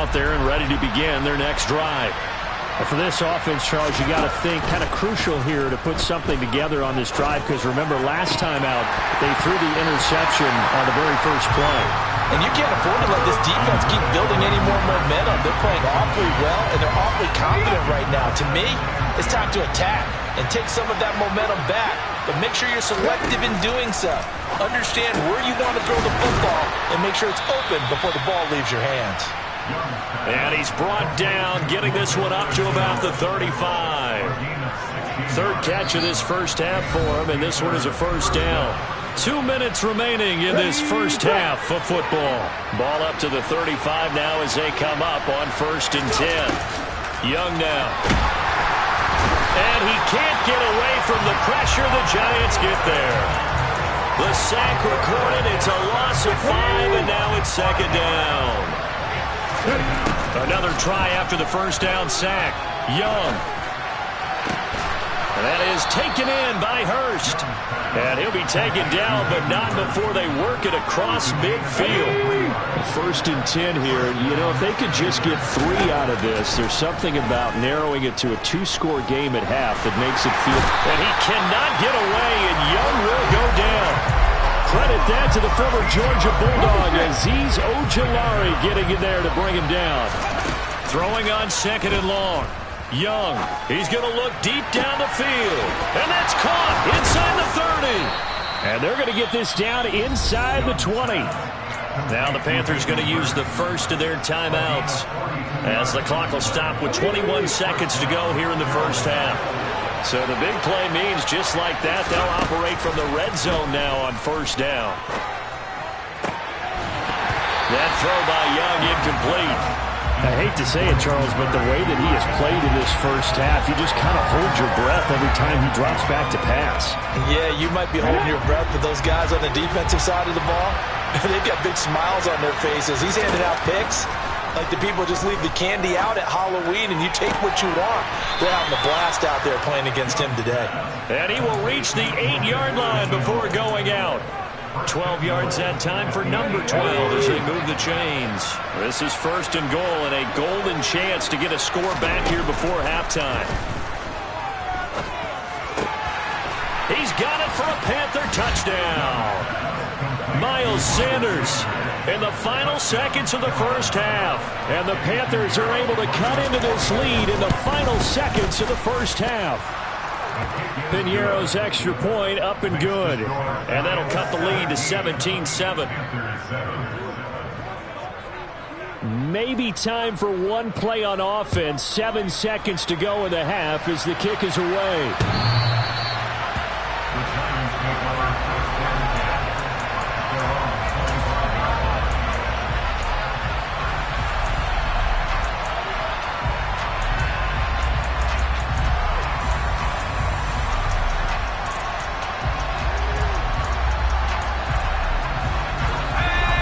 out there and ready to begin their next drive. For this offense, Charles, you got to think kind of crucial here to put something together on this drive, because remember last time out they threw the interception on the very first play. And you can't afford to let this defense keep building any more momentum. They're playing awfully well, and they're awfully confident right now. To me, it's time to attack and take some of that momentum back. But make sure you're selective in doing so. Understand where you want to throw the football and make sure it's open before the ball leaves your hands. And he's brought down, getting this one up to about the 35. Third catch of this first half for him, and this one is a first down. 2 minutes remaining in this first half of football. Ball up to the 35 now as they come up on 1st and 10. Young now. And he can't get away from the pressure. The Giants get there. The sack recorded. It's a loss of 5, and now it's 2nd down. Another try after the first down sack. Young. And that is taken in by Hurst. And he'll be taken down, but not before they work it across midfield. 1st and 10 here. You know, if they could just get 3 out of this, there's something about narrowing it to a 2-score game at half that makes it feel. And he cannot get away, and Young will go down. Credit that to the former Georgia Bulldog, Azeez Ojulari getting in there to bring him down. Throwing on 2nd and long. Young, he's going to look deep down the field. And that's caught inside the 30. And they're going to get this down inside the 20. Now the Panthers going to use the first of their timeouts, as the clock will stop with 21 seconds to go here in the first half. So the big play means just like that, they'll operate from the red zone now on 1st down. That throw by Young incomplete. I hate to say it, Charles, but the way that he has played in this first half, you just kind of hold your breath every time he drops back to pass. Yeah, you might be holding your breath, but those guys on the defensive side of the ball, they've got big smiles on their faces. He's handing out picks like the people just leave the candy out at Halloween and you take what you want. They're having a blast out there playing against him today. And he will reach the 8-yard line before going out. 12 yards that time for number 12 as they move the chains. This is 1st and goal, and a golden chance to get a score back here before halftime. He's got it for a Panther touchdown. Miles Sanders in the final seconds of the first half. And the Panthers are able to cut into this lead in the final seconds of the first half. Piñeiro's extra point up and good. And that'll cut the lead to 17-7. Maybe time for one play on offense. 7 seconds to go in the half as the kick is away.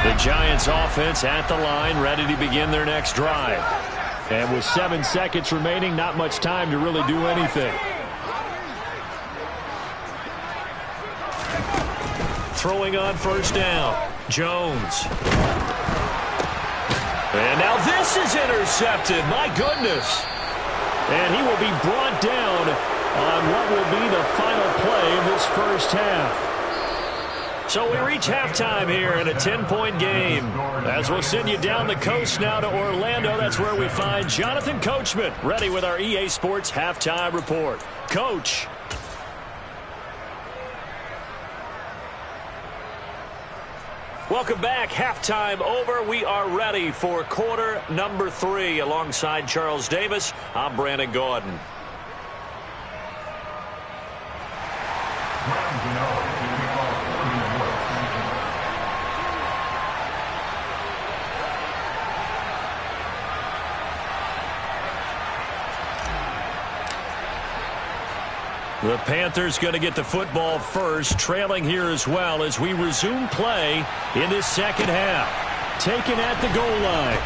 The Giants offense at the line, ready to begin their next drive. And with 7 seconds remaining, not much time to really do anything. Throwing on 1st down, Jones. And now this is intercepted, my goodness. And he will be brought down on what will be the final play of this first half. So we reach halftime here in a 10-point game. As we'll send you down the coast now to Orlando, that's where we find Jonathan Coachman, ready with our EA Sports Halftime Report. Coach. Welcome back. Halftime over. We are ready for quarter number 3. Alongside Charles Davis, I'm Brandon Gaudin. The Panthers going to get the football first, trailing here as well as we resume play in this second half. Taken at the goal line.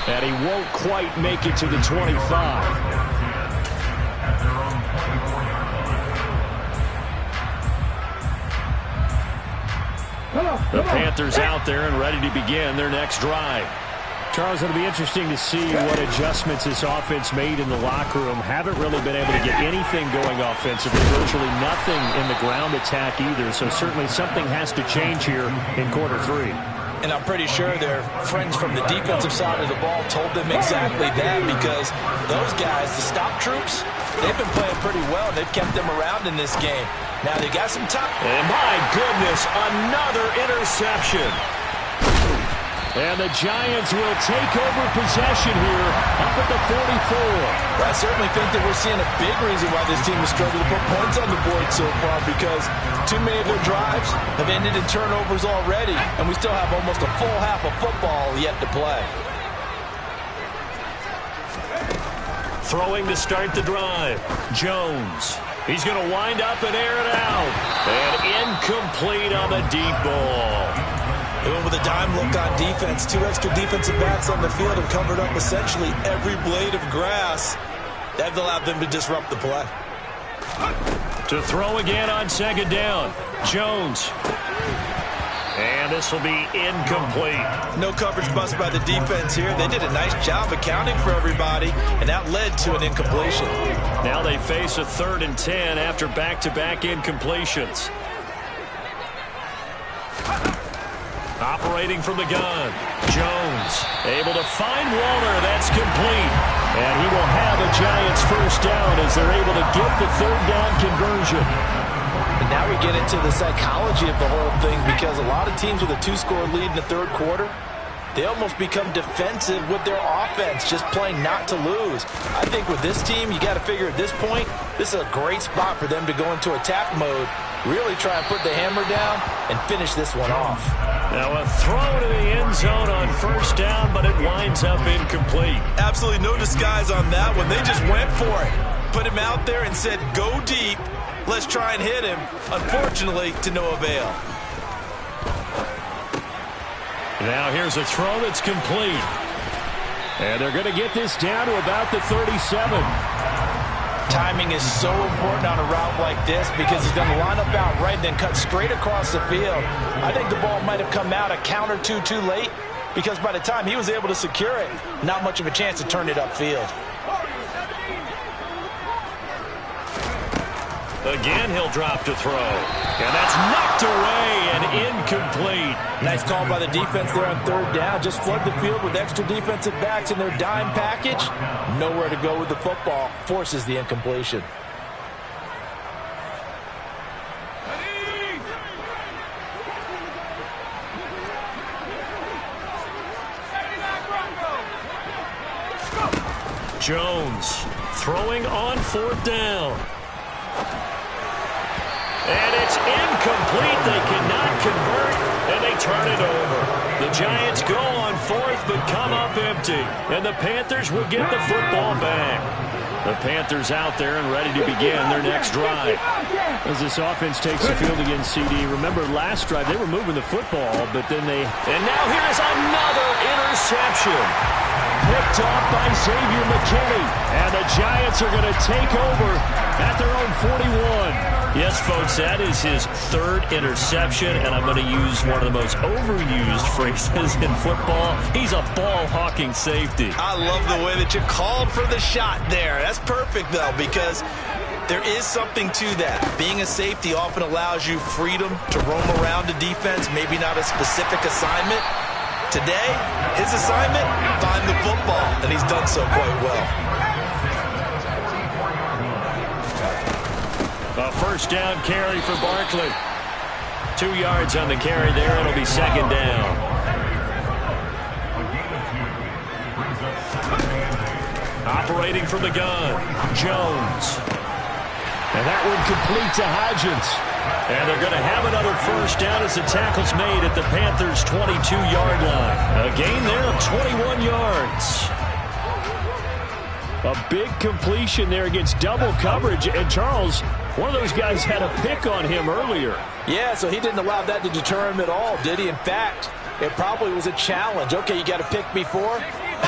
And he won't quite make it to the 25. The Panthers out there and ready to begin their next drive. Charles, it'll be interesting to see what adjustments this offense made in the locker room. Haven't really been able to get anything going offensively. Virtually nothing in the ground attack either. So certainly something has to change here in quarter 3. And I'm pretty sure their friends from the defensive side of the ball told them exactly that, because those guys, the stop troops, they've been playing pretty well. They've kept them around in this game. Now they got some time. And my goodness, another interception. And the Giants will take over possession here up at the 44. I certainly think that we're seeing a big reason why this team has struggled to put points on the board so far, because too many of their drives have ended in turnovers already, and we still have almost a full half of football yet to play. Throwing to start the drive. Jones. He's going to wind up and air it out. And incomplete on the deep ball. Even with a dime look on defense, 2 extra defensive backs on the field have covered up essentially every blade of grass. That allowed them to disrupt the play. To throw again on second down. Jones. And this will be incomplete. No coverage bust by the defense here. They did a nice job accounting for everybody, and that led to an incompletion. Now they face a 3rd and 10 after back-to-back incompletions. Operating from the gun. Jones able to find Walter. That's complete. And he will have a Giants first down as they're able to get the 3rd down conversion. And now we get into the psychology of the whole thing, because a lot of teams with a 2-score lead in the 3rd quarter, they almost become defensive with their offense, just playing not to lose. I think with this team, you got to figure at this point, this is a great spot for them to go into attack mode, really try and put the hammer down and finish this one off. Now a throw to the end zone on first down, but it winds up incomplete. Absolutely no disguise on that one. They just went for it. Put him out there and said, go deep. Let's try and hit him. Unfortunately, to no avail. Now here's a throw that's complete. And they're going to get this down to about the 37. Timing is so important on a route like this, because he's going to line up out right and then cut straight across the field. I think the ball might have come out a count or two too late, because by the time he was able to secure it, not much of a chance to turn it upfield. Again, he'll drop to throw. And that's knocked away and incomplete. Nice call by the defense there on 3rd down. Just flood the field with extra defensive backs in their dime package. Nowhere to go with the football. Forces the incompletion. Jones throwing on 4th down. And it's incomplete. They cannot convert, and they turn it over. The Giants go on 4th, but come up empty. And the Panthers will get the football back. The Panthers out there and ready to begin their next drive. As this offense takes the field against CD, remember last drive they were moving the football, but then they... And now here's another interception. Picked off by Xavier McKinney. And the Giants are going to take over at their own 41. Yes, folks, that is his 3rd interception, and I'm going to use one of the most overused phrases in football. He's a ball-hawking safety. I love the way that you called for the shot there. That's perfect, though, because there is something to that. Being a safety often allows you freedom to roam around a defense, maybe not a specific assignment. Today, his assignment, find the football, and he's done so quite well. A first down carry for Barkley. 2 yards on the carry there. It'll be 2nd down. Operating from the gun, Jones. And that one complete to Hodgins. And they're going to have another first down as the tackle's made at the Panthers' 22-yard line. A gain there of 21 yards. A big completion there against double coverage. And Charles, one of those guys had a pick on him earlier. Yeah, so he didn't allow that to deter him at all, did he? In fact, it probably was a challenge. Okay, you got a pick before.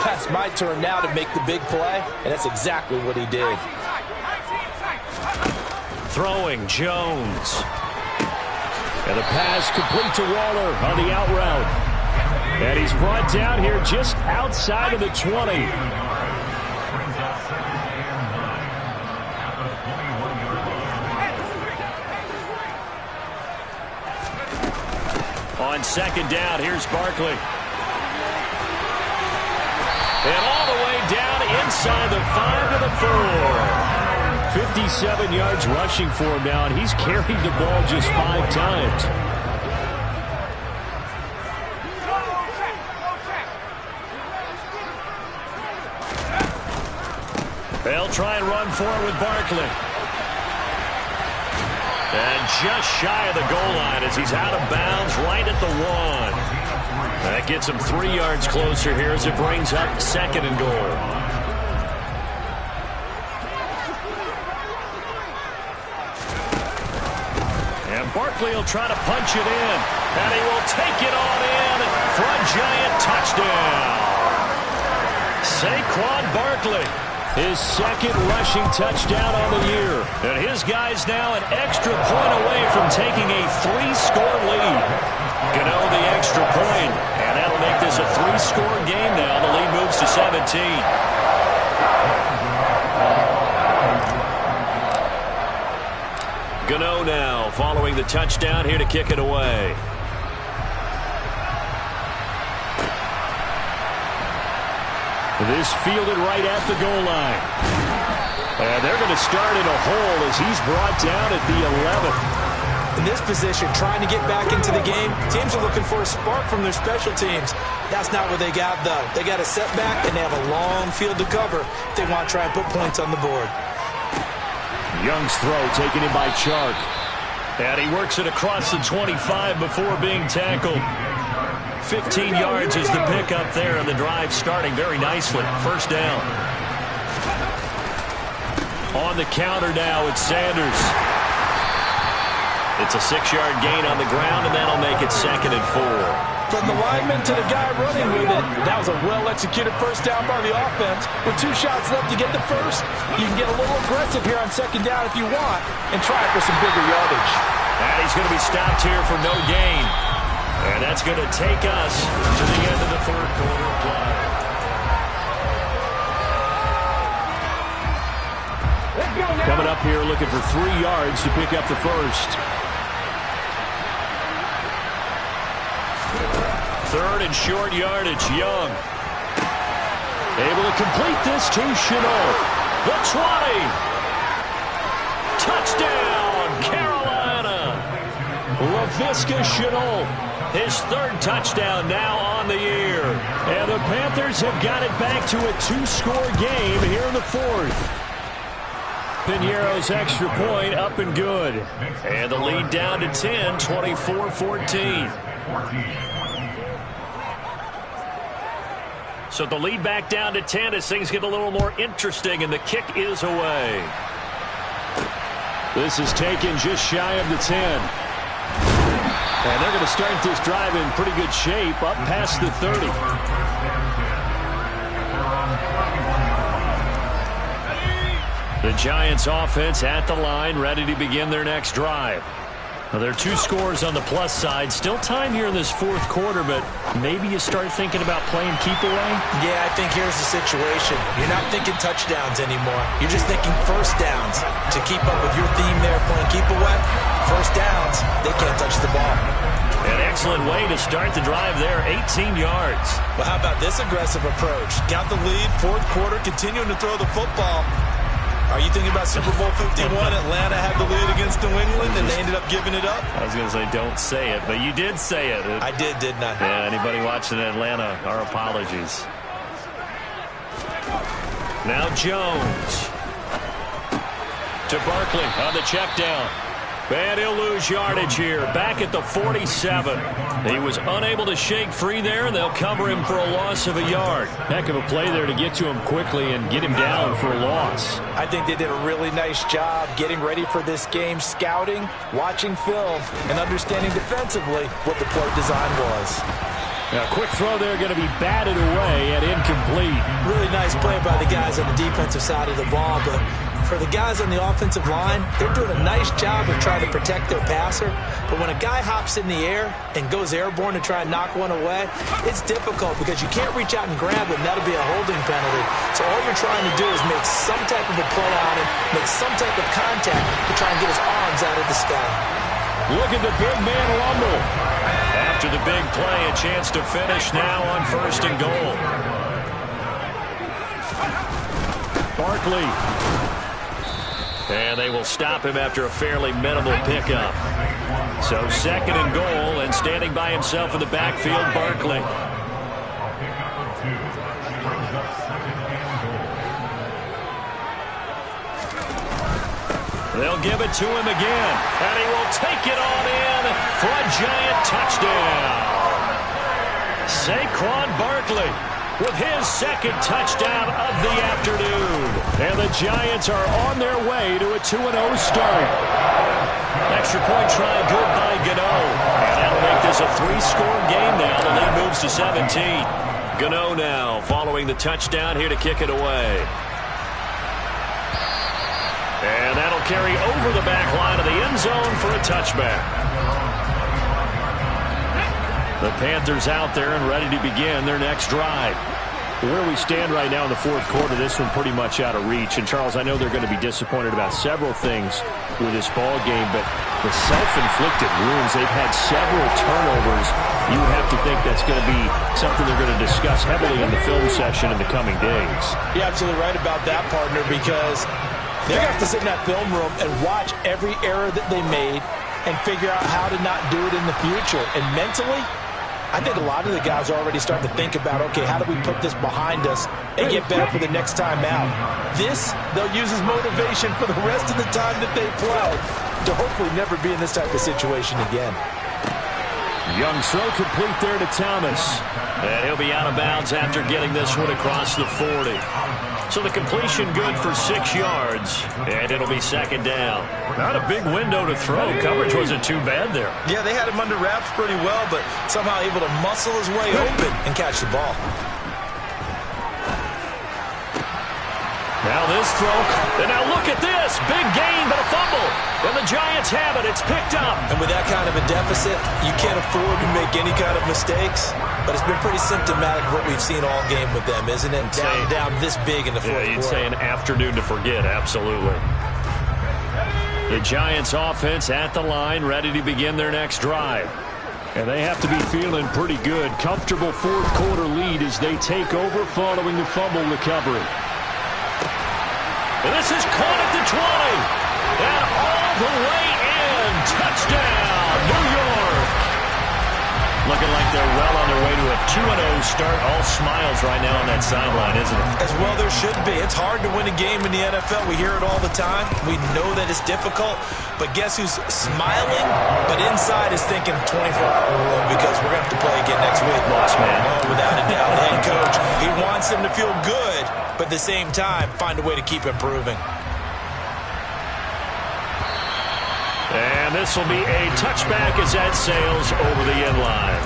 That's my turn now to make the big play, and that's exactly what he did. Throwing, Jones. And the pass complete to Waller on the out route. And he's brought down here just outside of the 20. On second down, here's Barkley. And all the way down inside the 5 to the 4. 57 yards rushing for him now, and he's carried the ball just 5 times. They'll try and run for it with Barkley. And just shy of the goal line as he's out of bounds right at the 1. That gets him 3 yards closer here as it brings up second and goal. And Barkley will try to punch it in. And he will take it on in for a giant touchdown. Saquon Barkley, his second rushing touchdown on the year. And his guy's now an extra point away from taking a 3-score lead. Gano the extra point, and that'll make this a 3-score game now. The lead moves to 17. Gano now following the touchdown here to kick it away. This fielded right at the goal line. And they're going to start in a hole as he's brought down at the 11th. In this position, trying to get back into the game, teams are looking for a spark from their special teams. That's not what they got, though. They got a setback, and they have a long field to cover if they want to try and put points on the board. Young's throw taken in by Chark. And he works it across the 25 before being tackled. 15 yards is the pickup there, and the drive starting very nicely. First down. On the counter now, it's Sanders. It's a 6-yard gain on the ground, and that'll make it second and 4. From the lineman to the guy running with it, that was a well-executed first down by the offense. With 2 shots left to get the first, you can get a little aggressive here on second down if you want and try for some bigger yardage. And he's going to be stopped here for no gain. And that's going to take us to the end of the third quarter play. Coming up here looking for 3 yards to pick up the first. Third and short yardage, Young. Able to complete this to Shenault. The 20. Touchdown, Carolina. Laviska Shenault, his 3rd touchdown now on the year. And the Panthers have got it back to a 2-score game here in the 4th. Piñeiro's extra point up and good. And the lead down to 10, 24-14. So the lead back down to 10 as things get a little more interesting, and the kick is away. This is taken just shy of the 10. And they're going to start this drive in pretty good shape, up past the 30. The Giants offense at the line, ready to begin their next drive. Well, there are 2 scores on the plus side. Still time here in this 4th quarter, but maybe you start thinking about playing keep away? Yeah, I think here's the situation. You're not thinking touchdowns anymore. You're just thinking first downs. To keep up with your theme there, playing keep away, first downs, they can't touch the ball. An excellent way to start the drive there, 18 yards. Well, how about this aggressive approach? Got the lead, 4th quarter, continuing to throw the football. Are you thinking about Super Bowl 51? Atlanta had the lead against New England, and they ended up giving it up? I was going to say, don't say it, but you did say it. I did, didn't I? Yeah, anybody watching Atlanta, our apologies. Now Jones. To Barkley on the check down. And he'll lose yardage here. Back at the 47. He was unable to shake free there, and they'll cover him for a loss of a yard. Heck of a play there to get to him quickly and get him down for a loss. I think they did a really nice job getting ready for this game, scouting, watching film, and understanding defensively what the play design was. Now, quick throw there, going to be batted away and incomplete. Really nice play by the guys on the defensive side of the ball, but For the guys on the offensive line, they're doing a nice job of trying to protect their passer. But when a guy hops in the air and goes airborne to try and knock one away, it's difficult because you can't reach out and grab him. That'll be a holding penalty. So all you're trying to do is make some type of a play on him, make some type of contact to try and get his arms out of the sky. Look at the big man rumble. After the big play, a chance to finish now on 1st and goal. Barkley. And they will stop him after a fairly minimal pickup. So 2nd and goal, and standing by himself in the backfield, Barkley. They'll give it to him again, and he will take it on in for a giant touchdown. Saquon Barkley with his 2nd touchdown of the afternoon. And the Giants are on their way to a 2-0 start. Extra point try good by Gano. And that'll make this a 3-score game now. The lead moves to 17. Gano now following the touchdown here to kick it away. And that'll carry over the back line of the end zone for a touchback. The Panthers out there and ready to begin their next drive. Where we stand right now in the 4th quarter, this one pretty much out of reach. And, Charles, I know they're going to be disappointed about several things with this ball game, but the self-inflicted wounds, they've had several turnovers. You would have to think that's going to be something they're going to discuss heavily in the film session in the coming days. You're absolutely right about that, partner, because they're going to have to sit in that film room and watch every error that they made and figure out how to not do it in the future. And mentally, I think a lot of the guys are already starting to think about, okay, how do we put this behind us and get better for the next time out? This, they'll use as motivation for the rest of the time that they play to hopefully never be in this type of situation again. Young throw complete there to Thomas. And he'll be out of bounds after getting this one across the 40. So the completion good for 6 yards, and it'll be 2nd down. Not a big window to throw. Coverage wasn't too bad there. Yeah, they had him under wraps pretty well, but somehow able to muscle his way open and catch the ball. Now this throw, and now look at this. Big gain, but a fumble. And the Giants have it. It's picked up. And with that kind of a deficit, you can't afford to make any kind of mistakes. But it's been pretty symptomatic of what we've seen all game with them, isn't it? Down this big in the 4th quarter. You'd say an afternoon to forget, absolutely. The Giants offense at the line, ready to begin their next drive. And they have to be feeling pretty good. Comfortable 4th quarter lead as they take over following the fumble recovery. And this is caught at the 20. And all the way in. Touchdown, New York. Looking like they're well on their way to a 2-0 start. All smiles right now on that sideline, isn't it? As well there should be. It's hard to win a game in the NFL. We hear it all the time. We know that it's difficult. But guess who's smiling? But inside is thinking 24-hour rule because we're going to have to play again next week. Lost man. Oh, without a doubt. Head coach, he wants them to feel good, but at the same time, find a way to keep improving. And this will be a touchback as that sails over the end line.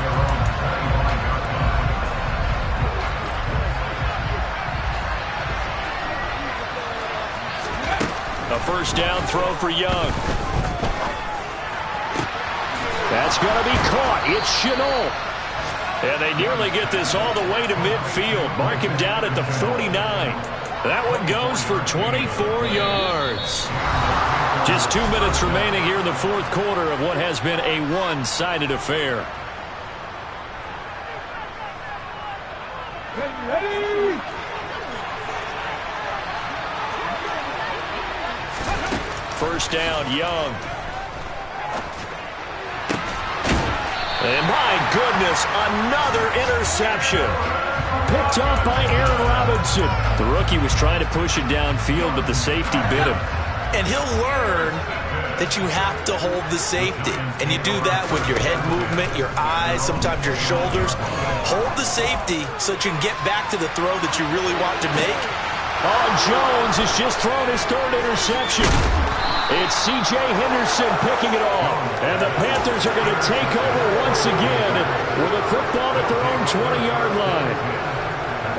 A 1st down throw for Young. That's going to be caught. It's Chenault. And they nearly get this all the way to midfield. Mark him down at the 49. That one goes for 24 yards. Just 2 minutes remaining here in the 4th quarter of what has been a one-sided affair. Ready? First down, Young. And my goodness, another interception. Picked off by Aaron Robinson. The rookie was trying to push it downfield, but the safety bit him. And he'll learn that you have to hold the safety. And you do that with your head movement, your eyes, sometimes your shoulders. Hold the safety so that you can get back to the throw that you really want to make. Oh, Jones has just thrown his 3rd interception. It's C.J. Henderson picking it off. And the Panthers are going to take over once again with a football at their own 20-yard line.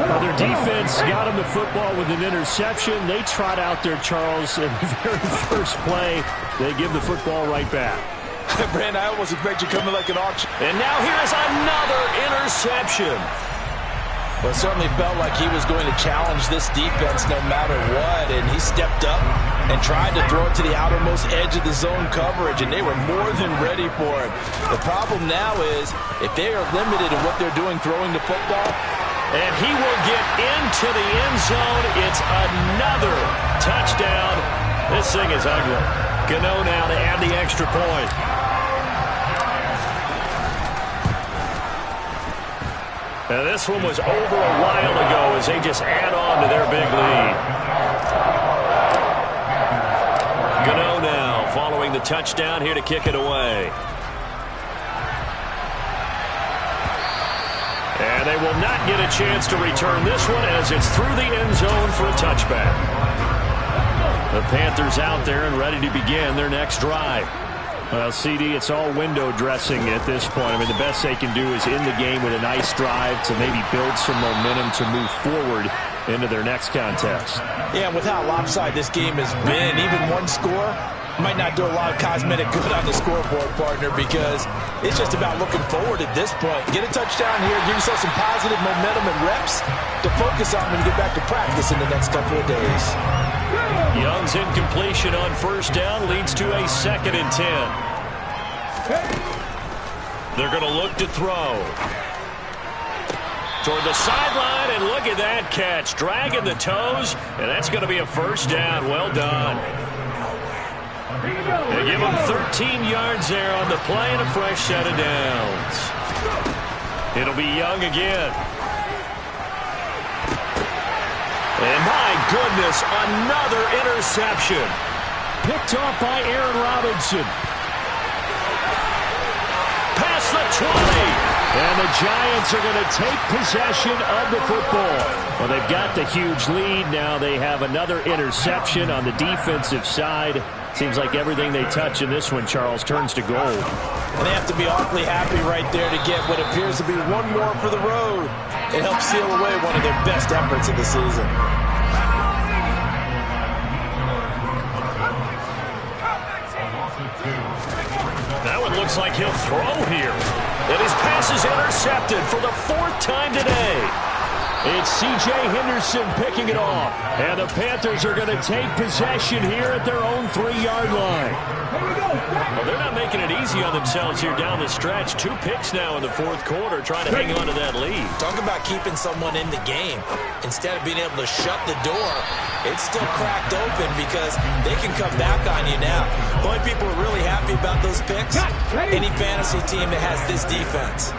Well, their defense got them the football with an interception. They trot out there, Charles, in the very first play. They give the football right back. Brand, I almost expect you coming like an auction. And now here's another interception. Well, it certainly felt like he was going to challenge this defense no matter what, and he stepped up and tried to throw it to the outermost edge of the zone coverage, and they were more than ready for it. The problem now is if they are limited in what they're doing throwing the football, and he will get into the end zone. It's another touchdown. This thing is ugly. Gano now to add the extra point. Now this one was over a while ago as they just add on to their big lead. Gano now following the touchdown here to kick it away. And they will not get a chance to return this one as it's through the end zone for a touchback. The Panthers out there and ready to begin their next drive. Well, CD, it's all window dressing at this point. I mean, the best they can do is in the game with a nice drive to maybe build some momentum to move forward into their next contest. Yeah, with how lopsided this game has been, even one score might not do a lot of cosmetic good on the scoreboard, partner, because it's just about looking forward at this point. Get a touchdown here, give yourself some positive momentum and reps to focus on when you get back to practice in the next couple of days. Young's incompletion on first down leads to a 2nd and 10. They're going to look to throw. Toward the sideline, and look at that catch. Dragging the toes, and that's going to be a first down. Well done. They give him 13 yards there on the play and a fresh set of downs. It'll be Young again. And my goodness, another interception. Picked off by Aaron Robinson. Past the 20. And the Giants are going to take possession of the football. Well, they've got the huge lead. Now they have another interception on the defensive side. Seems like everything they touch in this one, Charles, turns to gold. And they have to be awfully happy right there to get what appears to be one more for the road. It helps seal away one of their best efforts of the season. That one looks like he'll throw here. And his pass is intercepted for the 4th time today. It's C.J. Henderson picking it off. And the Panthers are going to take possession here at their own 3-yard line. Well, they're not making it easy on themselves here down the stretch. 2 picks now in the 4th quarter trying to hang on to that lead. Talk about keeping someone in the game. Instead of being able to shut the door, it's still cracked open because they can come back on you now. The only people who are really happy about those picks, any fantasy team that has this defense.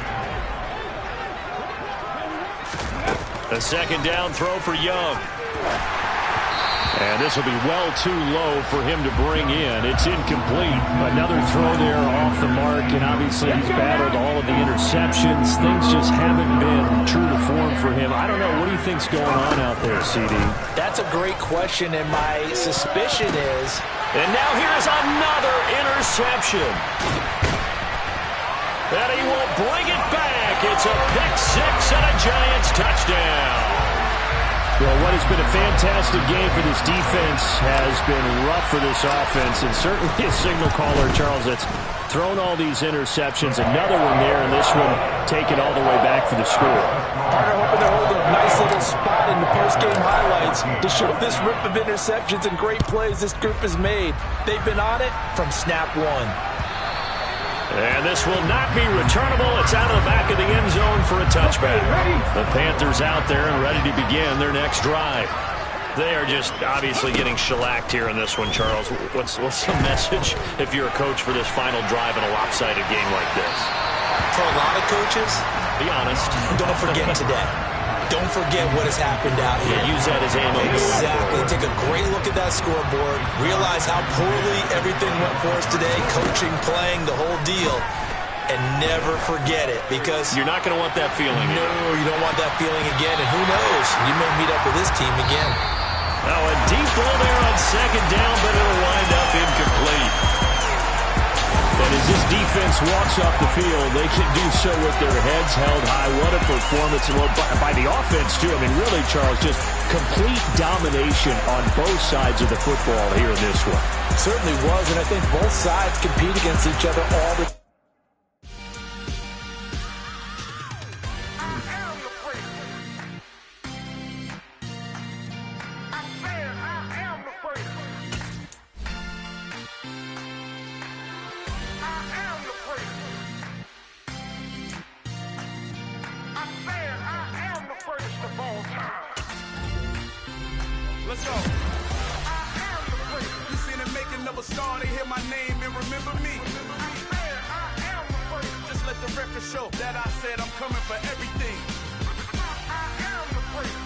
A 2nd down throw for Young. And this will be well too low for him to bring in. It's incomplete. Another throw there off the mark, and obviously he's battled all of the interceptions. Things just haven't been true to form for him. I don't know. What do you think's going on out there, CD? That's a great question, and my suspicion is... And now here's another interception. And he will bring it back. It's a pick-6 and a Giants touchdown. Well, what has been a fantastic game for this defense has been rough for this offense, and certainly a signal caller, Charles, that's thrown all these interceptions. Another one there, and this one taken all the way back for the score. Partner hoping they're holding a nice little spot in the post-game highlights to show this rip of interceptions and great plays this group has made. They've been on it from snap one. And this will not be returnable. It's out of the back of the end zone for a touchback. The Panthers out there and ready to begin their next drive. They are just obviously getting shellacked here in this one, Charles. What's the message if you're a coach for this final drive in a lopsided game like this? For a lot of coaches, be honest. Don't forget today. Don't forget what has happened out here. Yeah, use that as ammo. Exactly. Take a great look at that scoreboard. Realize how poorly everything went for us today. Coaching, playing, the whole deal. And never forget it, because... You're not going to want that feeling. No, you don't want that feeling again. And who knows? You may meet up with this team again. Oh, a deep ball there on 2nd down, but it'll wind up incomplete. And as this defense walks off the field, they can do so with their heads held high. What a performance by the offense, too. I mean, really, Charles, just complete domination on both sides of the football here in this one. Certainly was, and I think both sides compete against each other all the time. Let's go. You seen the making of a star, they hear my name and remember me. Just let the record show that I said I'm coming for everything.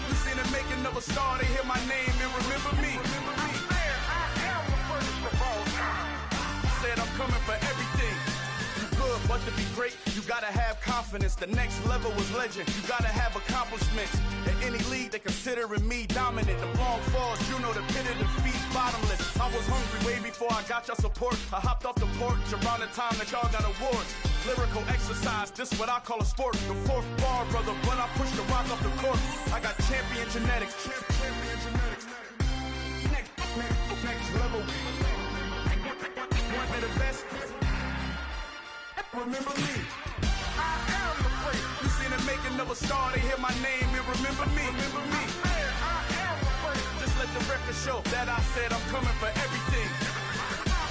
You seen the making of a star, they hear my name and remember me. Said I'm coming for everything. You good, but to be great, you gotta have confidence. The next level was legend. You gotta have accomplishments. In any league, they considering me dominant. The long falls, you know the pit of defeat, bottomless. I was hungry way before I got your support. I hopped off the porch around the time that y'all got awards. Lyrical exercise, this what I call a sport. The fourth bar, brother, when I push the rock off the court. I got champion genetics. Next level. One of the best. Remember me. I am the great. You seen the making of a star, they hear my name and remember me. Remember me. I am the great. Just let the record show that I said I'm coming for everything.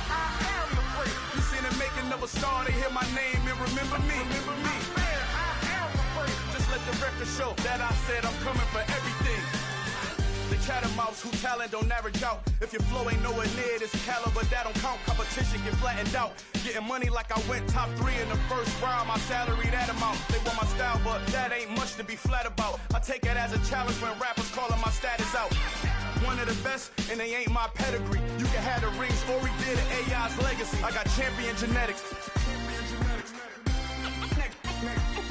I am the great. You seen the making of a star, they hear my name and remember me. Remember me. I am the great. Just let the record show that I said I'm coming for everything. The chattermouths who talent don't average out. If your flow ain't nowhere near this caliber, that don't count. Competition get flattened out. Getting money like I went top 3 in the first round. My salary that amount. They want my style, but that ain't much to be flat about. I take it as a challenge when rappers calling my status out. One of the best, and they ain't my pedigree. You can have the rings, or we did an AI's legacy. I got champion genetics.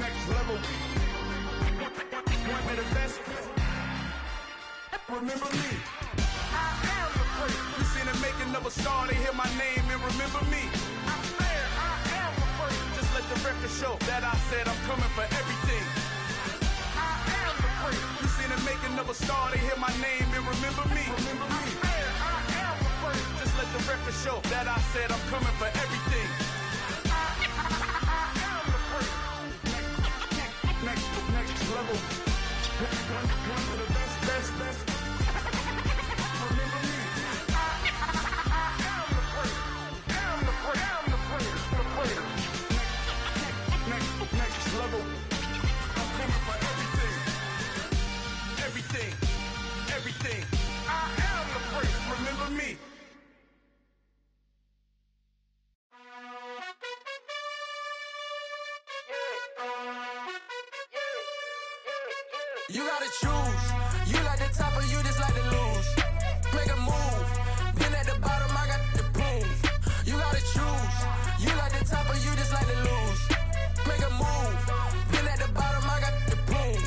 Next level. One of the best. Remember me. I am the great. You seen the making of a star, they hear my name and remember me. I am the great. Just let the record show that I said I'm coming for everything. I am the great. You seen the making of a star, they hear my name and remember me. Remember me. I am the great. Just let the record show that I said I'm coming for everything. I am the great. Next level. One of the best. Next level. I'm coming for everything. Everything. I am the great. Remember me. You gotta choose. You like the top or you just like to lose. Make a move. Been at the bottom, I got the prove. You gotta choose. You like the top or you just like to lose. Make a move. Been at the bottom, I got the prove.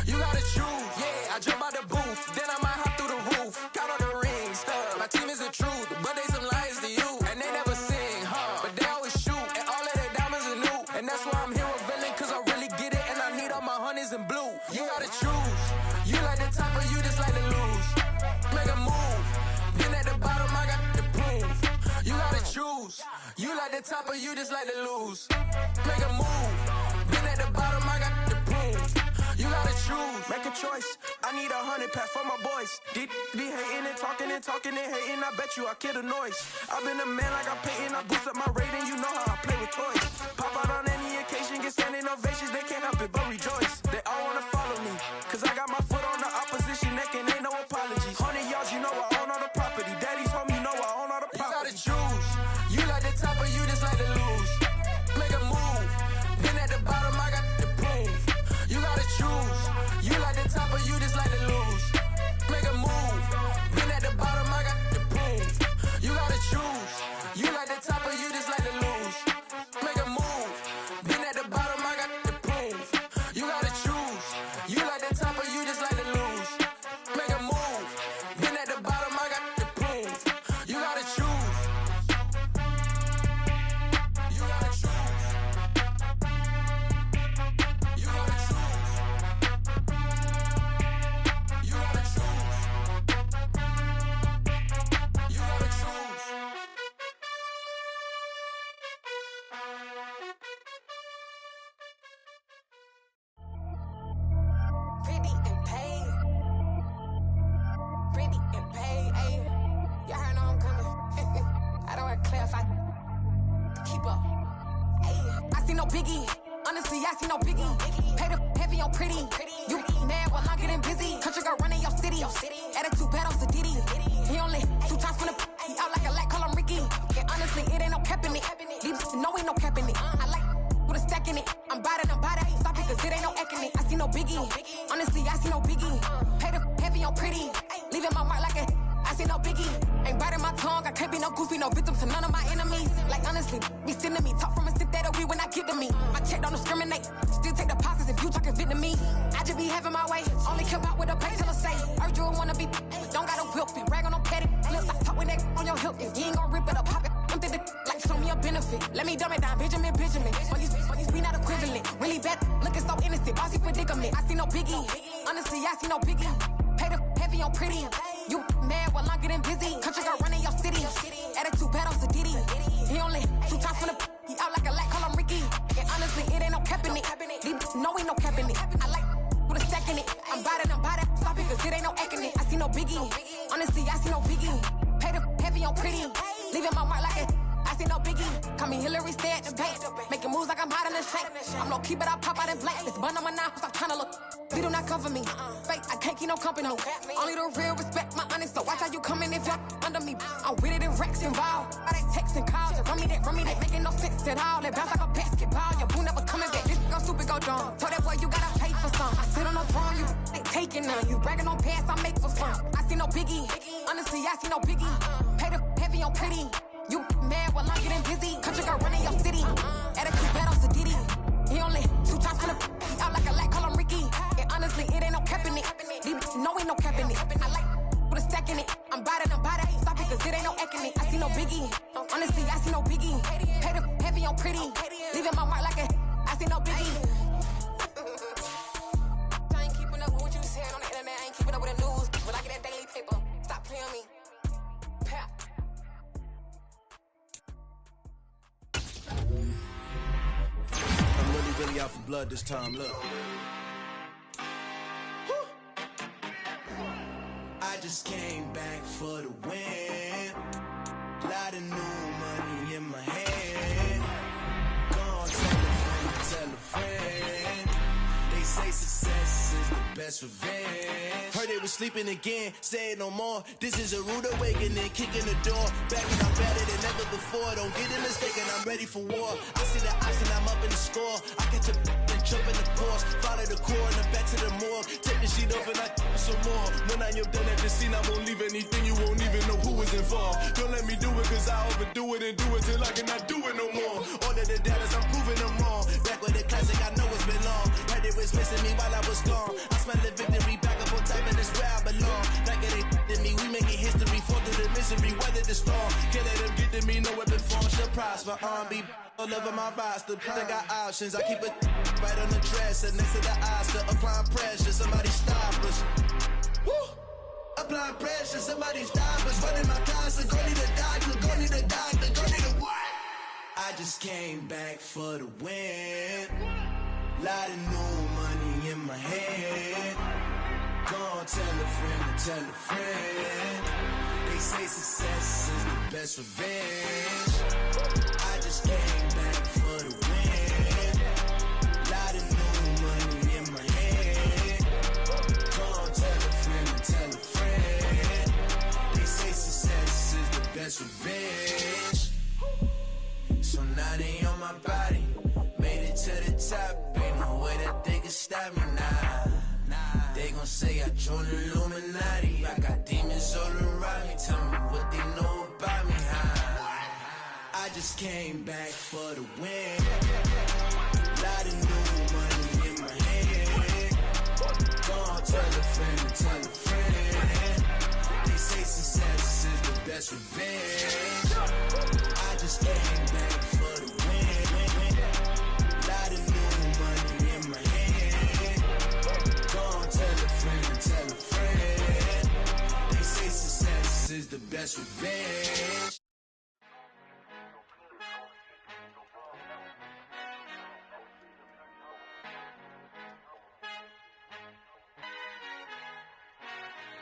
You gotta choose. Yeah, I jump out the booth. Then I might hop through the roof. Count all the rings. My team is the truth, but they some liars to you. And they never sing, but they always shoot. And all of their diamonds are new. And that's why I'm here with villain, cause I really get it. And I need all my honeys in blue. You gotta choose. You like the top or you just like to lose. Make a move. Been at the bottom, I got the proof. You gotta choose. You like the top or you just like to lose. Make a move. Been at the bottom, I got the proof. You gotta choose. Make a choice. I need 100 pack for my boys. Be hating and talking and hating. I bet you I kill the noise. I've been a man like I'm Peyton. I boost up my rating. You know how I play with toys. Pop out on any occasion, get standing ovations. They can't help it but rejoice. They all wanna follow me, cause I got my foot on the opposition neck and ain't no apologies. 100 yards, you know I own all the property. Daddy's home, you know I own all the property. You gotta choose. You like the top or you just like to lose. Make a move. Been at the bottom, I got the proof. You gotta choose. You like the top or you just like to lose. Make a move. Been at the bottom, I got the proof. You gotta choose. You like the top or you just like to lose. Make a move. Been at the bottom, I got the proof. You gotta no biggie. Honestly, I see no biggie. Pay the heavy on pretty. You mad while I'm getting busy. Country girl running your city. Attitude bad on Diddy. He only 2 times from the he out like a lack, call him Ricky. And honestly, it ain't no cap in it. These know ain't no cap in it. I like with a stack in it. I'm about it. Stop it, cause it ain't no eck in it. I see no biggie. Honestly, I see no biggie. Pay the heavy on pretty. Leaving my mark like a I see no biggie. Ain't biting my tongue. I can't be no goofy, no victim to none of my enemies. Like honestly, be sending me talk from a sip that a weed when I get to me. My check don't discriminate. Still take deposits if you talking Vietnamese. I just be having my way. Only care about what the pay teller say. Urge you wanna be, don't gotta whip it. Rag on no petty. Lips I talk with that on your hip. If you ain't gon' rip it up, pop it. Empty the like show me a benefit. Let me dumb it down, Benjamin. When we not equivalent. Really bad, looking so innocent. Bossy predicament. I see no biggie. Honestly, I see no biggie. Pay the heavy on pretty. You mad while I'm getting busy. Country girl running your city. Attitude bad on Diddy. He only 2 times from the he out like a lack, call him Ricky. And honestly, it ain't no cap in it. These know ain't no cap in it. I like with a stack in it. I'm about it. Stop it, cause it ain't no eck in it. I see no biggie. Honestly, I see no biggie. Pay the heavy on pretty. Leaving my mark like a I see no biggie. Call me Hillary, stay at the bank. Making moves like I'm hot in the shank. I'm low key, but I pop out in black. This bun on my knife, stop trying to look. They do not cover me. Fake, I can't keep no company. Only the real respect my honest. So watch how you coming if you're under me. I'm with it in Rex involved. I they text and calls. Run me that. Making no sense at all. They bounce like a basketball. Your boo never coming back. This go stupid, go dumb. Told that boy you gotta pay for some. I sit on no throne, you ain't taking none. You bragging on past, I make for fun. I see no biggie. Honestly, I see no biggie. Pay the heavy on pretty. You mad while I'm getting busy. Country girl running your city. Attitude bad on Diddy. He only 2 times from the he out like a lack, call him Ricky. And honestly, it ain't no cap in it. These know ain't no cap in it. I like with a stack in it. I'm about it. Stop it, cause it ain't no eck in it. I see no biggie. Honestly, I see no biggie. Pay the heavy on pretty. Leaving my mark like a I see no biggie. I ain't keeping up with what you saying on the internet. I ain't keeping up with the news. When I get that daily paper, stop playing me. Pap. I'm really out for blood this time, look. Woo. I just came back for the win. Lot of new money in my hand. Gone tell a friend. They say success is the best revenge. Heard they was sleeping again, say it no more. This is a rude awakening, kicking the door. Back and I'm better than ever before. Don't get it mistaken, I'm ready for war. I see the option, I'm up in the score. I catch a and jump in the course. Follow the core and then back to the morgue. Take the sheet off and I some more. When I am done at the scene, I won't leave anything. You won't even know who was involved. Don't let me do it, cause I overdo it and do it till I cannot do it no more. All of the doubters, I'm proving them wrong. Back with the classic, I know it's been long. Heard they was missing me while I was gone. I smell the victory, back up on time, and it's where I belong. Like it ain't to me, we making history. Fall through the misery, weather the storm. Can't let them get to me, no weapon form shall prosper. R&B all over my roster. I got options, I keep it right on the dresser. Next to the Oscar, applying pressure, somebody stop us. Woo! Applying pressure, somebody stop us. Running my closet, go need a doctor, go need a doctor, go need a what? I just came back for the win. Lot of new money in my hand. Gone tell a friend. They say success is the best revenge. I just came back for the win. Lot of new money in my hand. Gone tell a friend. They say success is the best revenge. So now they on my body. Made it to the top. Ain't no way that they can stop me now. They gon' say I joined the Illuminati. I got demons all around me. Tell me what they know about me, huh? I just came back for the win. Lot of new money in my hand. Gone tell a friend. They say success is the best revenge. I just came back for the win. Lot of new money in my hand. Gone tell a friend. They say success is the best revenge.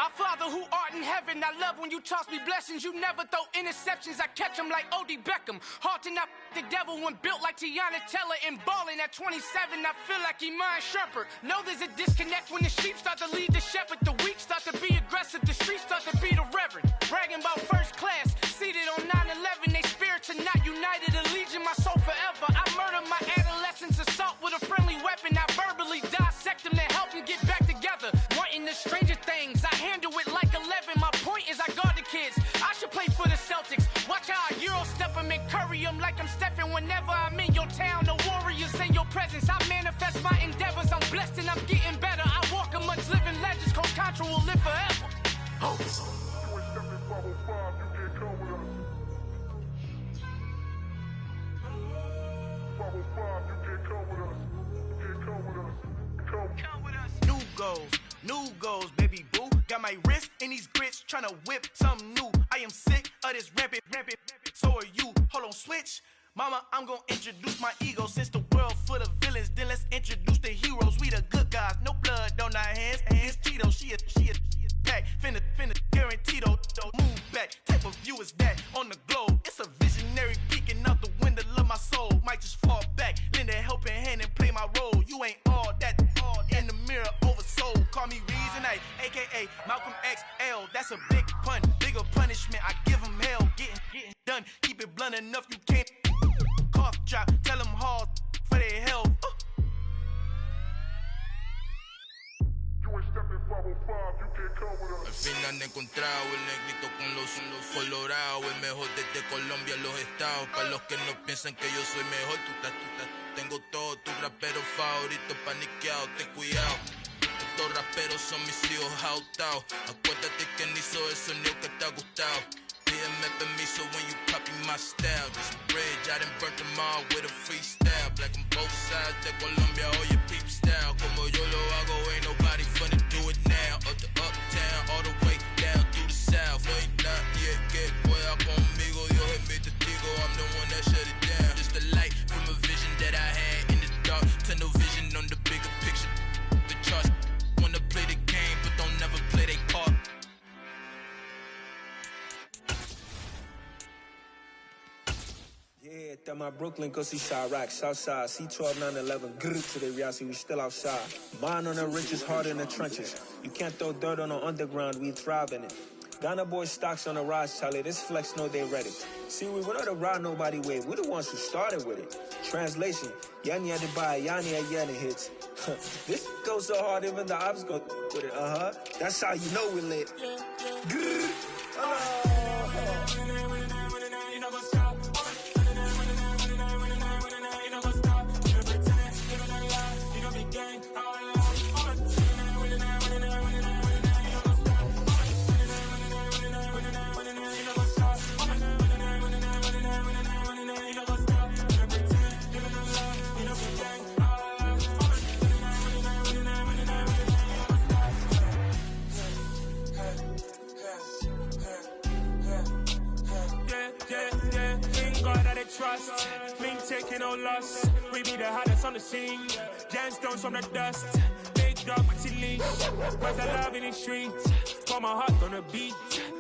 I Our Father who art in heaven, I love when you toss me blessings. You never throw interceptions, I catch them like O.D. Beckham. Hard to not the devil when built like Tiana Teller and balling at 27. I feel like Iman Shumpert. Know there's a disconnect when the sheep start to lead the shepherd. The weak start to be aggressive, the streets start to be the reverend. Bragging about first class, seated on 9/11. They spirits are not united, a legion, my soul forever. I murder my adolescence, assault with a friendly weapon. I verbally dissect them to help them get back together. Wanting the stranger things, I handle it like 11. My point is I guard the kids. I should play for the Celtics. Watch how I Euro step them and curry them like I'm Stephen. Whenever I'm in your town, the Warriors in your presence. I manifest my endeavors. I'm blessed and I'm getting better. I walk amongst living legends. Coach Contra will live forever. Oh. You ain't stepping 505, you can't come with us. 505, you can't come with us. You can't come with us. Come with us. New goals, baby boo. Got my wrist in these grits, tryna whip something new. I am sick of this rampant. So are you. Hold on, switch. Mama, I'm gonna introduce my ego. Since the world full of villains, then let's introduce the heroes. We the good guys, no blood on our hands. Hands Tito, she a pack. Finna guarantee though. Move back. Type of view is that on the globe? It's a visionary peeking out the window of my soul. Might just fall back, lend a helping hand and play my role. You ain't all that in the mirror oversold. Call me Reason A, aka Malcolm XL. That's a big pun, bigger punishment. I give him hell, getting done. Keep it blunt enough, you can't cough drop. Tell them hard for their health. You ain't stepping 505, you can't come with us. Al fin han encontrado el negrito con los colorados. El mejor desde Colombia, los estados. Para los que no piensan que yo soy mejor, tú estás. Tengo todo, tu rapero favorito paniqueado, ten cuidado. Estos raperos son mis hijos jautados. Acuérdate que ni hizo el sonido que te ha gustado. Pídeme permiso when you copy my style. This bridge, I done burnt them all with a freestyle. Black on both sides de Colombia, oye peep style. Como yo lo hago, ain't nobody finna do it now. Up to uptown, all the way down through the south. No hay nadie que pueda conmigo, Dios es mi testigo. I'm the one that shut it down. Just the light from a vision that I had in the dark. Tunnel vision on the bigger picture. The charts wanna play the game, but don't never play their part. Yeah, that my Brooklyn, go see Chirac, Southside, C12, 911, grrr to the reality, we still outside. Mine on the riches, hard in the trenches. You can't throw dirt on the underground, we thrive in it. Ghana boys stocks on the rise, Charlie, this flex know they ready. See, we were not to ride nobody wave, we the ones who started with it. Translation, Yani had to buy, Yani had Yani hits. This goes so hard, even the ops go with it, That's how you know we lit. Grrr. Trust, me taking no loss. We be the hottest on the scene. Gemstones from the dust. Big dog, pretty leash. Where's the love in the streets? Pour my heart on the beat.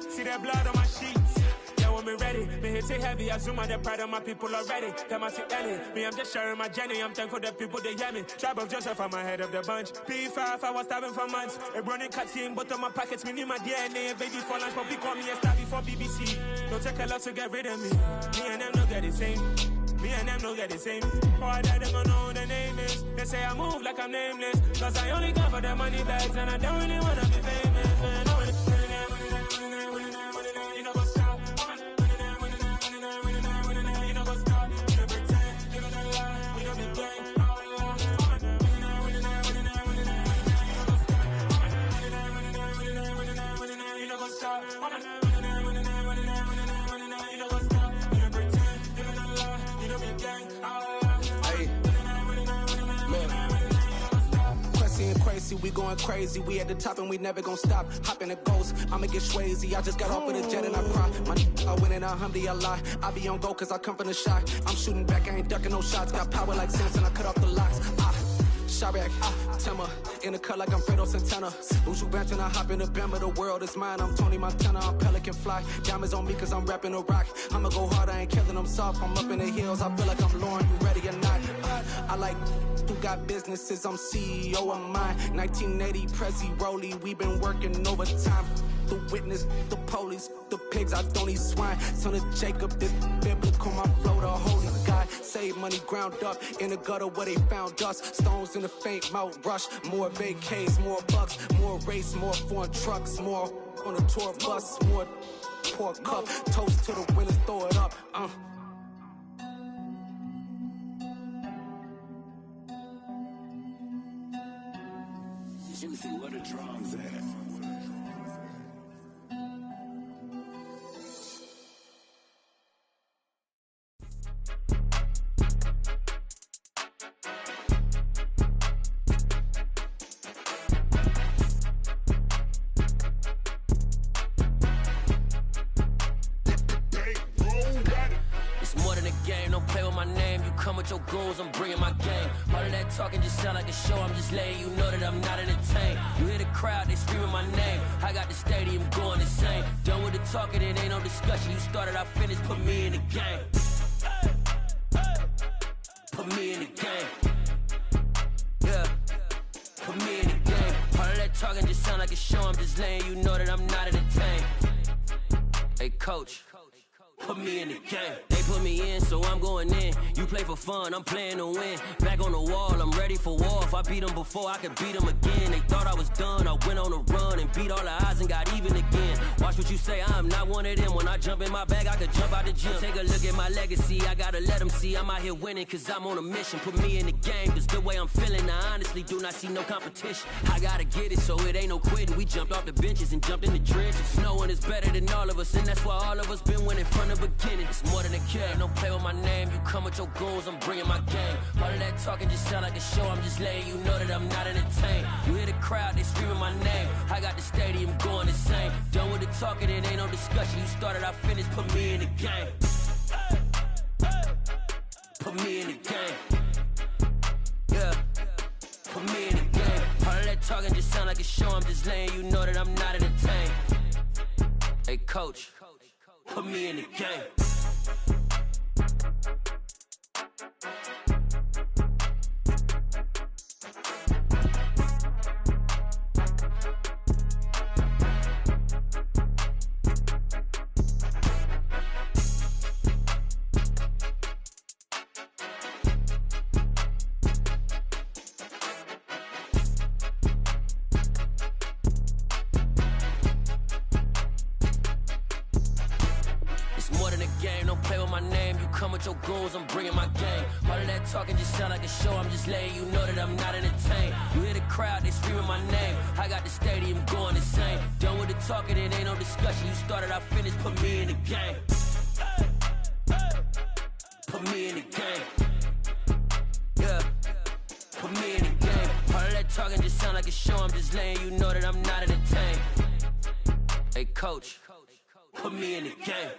See that blood on my sheets. Yeah, when me ready, me hit it heavy. I zoom out the pride of my people already. Them I see Ellie. Me, I'm just sharing my journey. I'm thankful that people they hear me. Tribe of Joseph, I'm ahead of the bunch. P5, I was starving for months. A running cut team, but on my pockets, me need my DNA. Baby for lunch, but we call me a star before BBC. Don't take a lot to get rid of me. Me and them don't get the same. Me and them don't get the same. Boy, that they gonna know who the name is. They say I move like I'm nameless. Cause I only come for the money bags and I don't really wanna be famous, man. You know what's up? You know what's up? You don't pretend, you don't lie, you don't be gang. You know what's up? Crazy, we going crazy. We at the top and we never gonna stop. Hop in a ghost, I'ma get crazy. I just got off with a jet and I cry. My I win in a alhamdulillah. I be on go cause I come from the shot. I'm shooting back, I ain't ducking no shots. Got power like Samson, I cut off the locks. Chirac. Timber, in the cut like I'm Fredo Santana. Buju Banton, I hop in the Bama, the world is mine. I'm Tony Montana, I'm Pelican Fly. Diamonds on me cause I'm rapping a rock. I'ma go hard, I ain't killing them soft. I'm up in the hills, I feel like I'm Lauren, you ready or not? I like who got businesses, I'm CEO of mine. 1980, Prezi Rolly, we been working overtime. The witness, the police, the pigs, I don't eat swine. Son of Jacob, this biblical, my flow, the holy God. Save money ground up in the gutter where they found us. Stones in the faint mouth rush. More vacays, more bucks, more race, more foreign trucks, more on a tour bus, more pour cup. Toast to the winners, throw it up. Juicy, where the drums at? With your goons, I'm bringing my game. All of that talking just sound like a show. I'm just letting you know that I'm not entertained. You hear the crowd, they screaming my name. I got the stadium going insane. Done with the talking, it ain't no discussion. You started, I finished, put me in the game. Put me in the game. Yeah, put me in the game. All of that talking just sound like a show. I'm just letting you know that I'm not entertained. Hey, coach. Put me in the game. They put me in, so I'm going in. You play for fun, I'm playing to win. Back on the wall, I'm ready for war. If I beat them before, I could beat them again. They thought I was done, I went on a run and beat all the odds and got even again. Watch what you say, I'm not one of them. When I jump in my bag, I could jump out the gym. Take a look at my legacy, I gotta let them see I'm out here winning, cause I'm on a mission. Put me in the game, cause the way I'm feeling, I honestly do not see no competition. I gotta get it, so it ain't no quitting. We jumped off the benches and jumped in the trenches. No one is better than all of us, and that's why all of us been winning from the beginning. It's more than a game, don't play with my name. You come with your goons, I'm bringing my game. All of that talking just sound like a show. I'm just letting you know that I'm not entertained. You hear the crowd, they screaming my name. I got the stadium going insane. Done with the talking, it ain't no discussion. You started, I finished, put me in the game. Put me in the game. Yeah, put me in the game. All of that talking just sound like a show. I'm just letting you know that I'm not entertained. Hey, coach. Put me in the game. Your goals, I'm bringing my game. All of that talking just sound like a show. I'm just letting you know that I'm not entertained. You hear the crowd, they screaming my name. I got the stadium going insane. Done with the talking, it ain't no discussion. You started, I finished, put me in the game. Put me in the game. Yeah, put me in the game. All of that talking just sound like a show. I'm just letting you know that I'm not entertained. Hey, coach, put me in the game.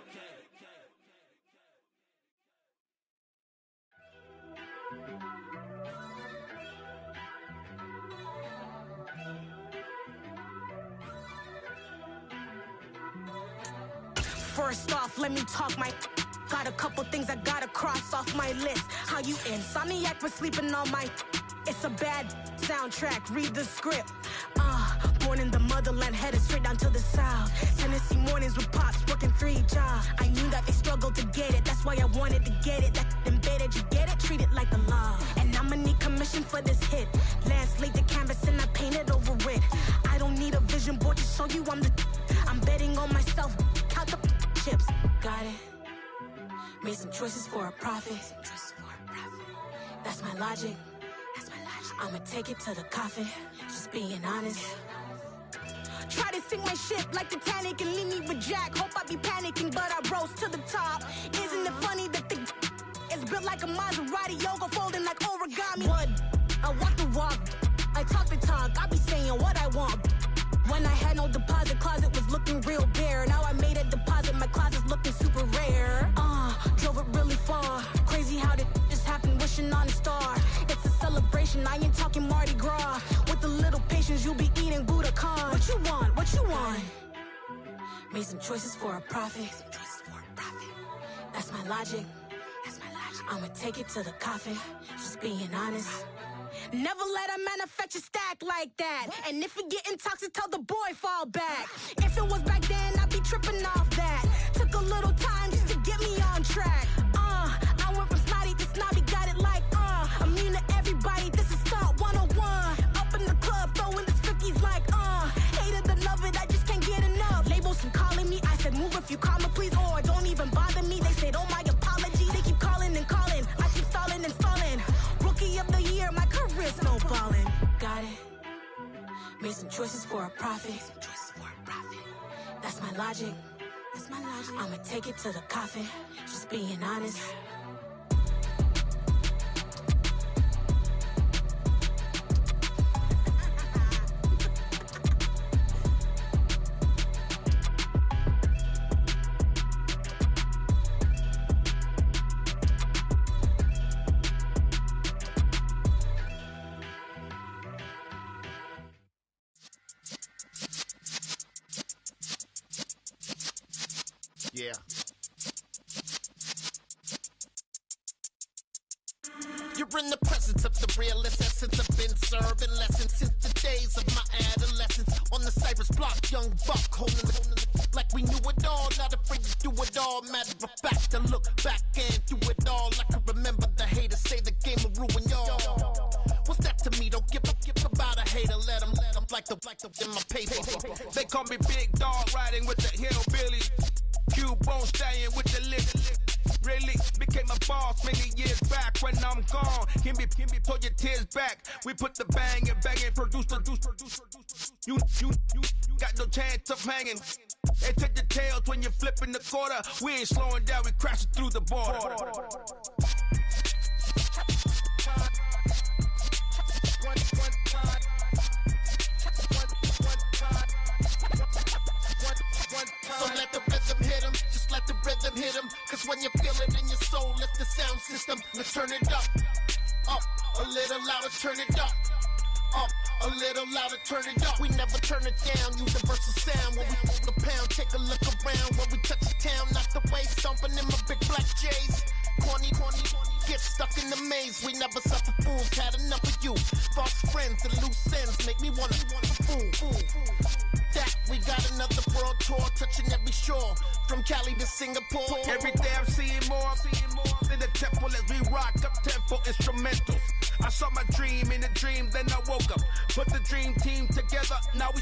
First off, let me talk my... Got a couple things I gotta cross off my list. How you insomniac for sleeping on my... It's a bad soundtrack, read the script. Born in the motherland, headed straight down to the south. Tennessee mornings with pops, working 3 jobs. I knew that they struggled to get it, that's why I wanted to get it. That embedded, you get it, treat it like a law. And I'ma need commission for this hit. Last laid the canvas and I painted over it. I don't need a vision board to show you I'm the... I'm betting on myself, count the chips. Got it. Made some choices for a profit. That's my logic. I'ma take it to the coffin, just being honest. Try to sink my ship like Titanic and leave me with Jack. Hope I be panicking, but I rose to the top. Isn't it funny that the is built like a Maserati, yoga folding like origami? What? I walk the walk, I talk the talk, I be saying what I want. When I had no deposit, closet was looking real bare. Now I made a deposit, my closet's looking super rare. Drove it really far, crazy how did just happen, wishing on a star. It's a celebration. vacation, I ain't talking Mardi Gras. With a little patience, you'll be eating Budokan. What you want? What you want? Made some choices for a profit. That's my logic. I'ma take it to the coffin. Just being honest. Never let a manufacture stack like that. And if it getting toxic, tell the boy fall back. If it was back then, I'd be tripping off that. Took a little time just to get me on track. I went from snotty to snobby, got it like immune to everybody. This is Stunt 101. Up in the club, throwing the 50s like hate it and love it, I just can't get enough. Labels from calling me, I said move if you call me please, or don't even bother me. They said oh my apology. They keep calling and calling, I keep stalling and stalling. Rookie of the year, my career snowballing. Got it. Made some choices for a profit. That's my logic. I'ma take it to the coffin. Just being honest. Yeah. You're in the presence of the realest essence. I've been serving lessons since the days of my adolescence. On the Cypress block, young buck holding the like we knew it all. Not afraid to do it all. Matter of fact, to look back and do it all. I can remember the haters say the game will ruin y'all. What's that to me? Don't give about a hater. Let them like the in my paper. They call me Big Dog, riding with the hillbilly. Cubone staying with the lip. Really became a boss many years back. When I'm gone, can be pull your tears back. We put the bang and produce. You got no chance of hanging. They take the tails when you're flipping the quarter. We ain't slowing down, we crashing through the border. So let the rhythm hit him, just let the rhythm hit him. Cause when you feel it in your soul, lift the sound system. Now turn it up, a little louder, turn it up, a little louder, turn it up. We never turn it down, universal sound. When we move the pound, take a look around. When we touch the town, knock the way, stomping in my big black J's. Corny, get stuck in the maze. We never suffer fools, had enough of you. False friends and loose ends make me wanna fool. That we got another world tour, touching every shore, from Cali to Singapore. Every day I'm seeing more in the temple as we rock up tempo instrumentals. I saw my dream in a dream, then I woke up. Put the dream team together, now we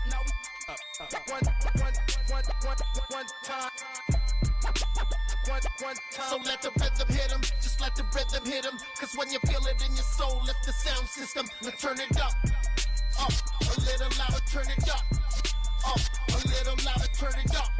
one time. So let the rhythm hit him, just let the rhythm hit him. Cause when you feel it in your soul, lift the sound system. Now turn it up, a little louder, turn it up, a little louder, turn it up.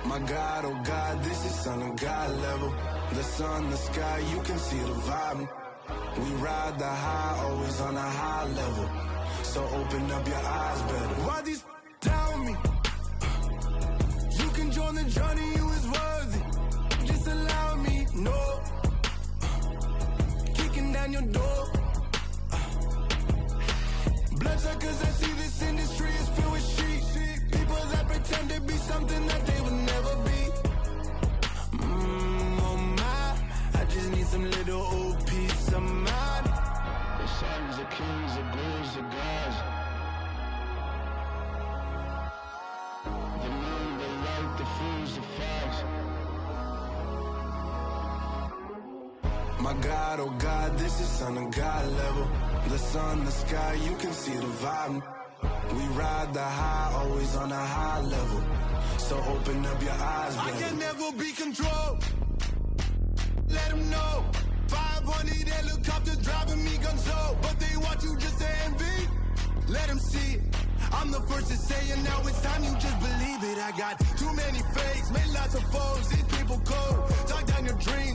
My God, oh God, this is on a God level. The sun, the sky, you can see the vibe. We ride the high, always on a high level. So open up your eyes better. Why these tell me? You can join the journey, you is worthy. Just allow me, no. Kicking down your door. Bloodsuckers, I see this industry is filled with sheep. People that pretend to be something that they would never be. Oh my, I just need some little old peace of mind. The sons of kings, the bulls, the gods. The moon, the light, the fools, the facts. My God, oh God, this is on a God level. The sun, the sky, you can see the vibe. We ride the high, always on a high level. So open up your eyes, baby. I can never be controlled. let them know. 500 helicopters driving me gunzo, but they want you just to envy. Let them see it. I'm the first to say it, now it's time you just believe it. I got too many fakes, made lots of foes, these people cold. Talk down your dreams.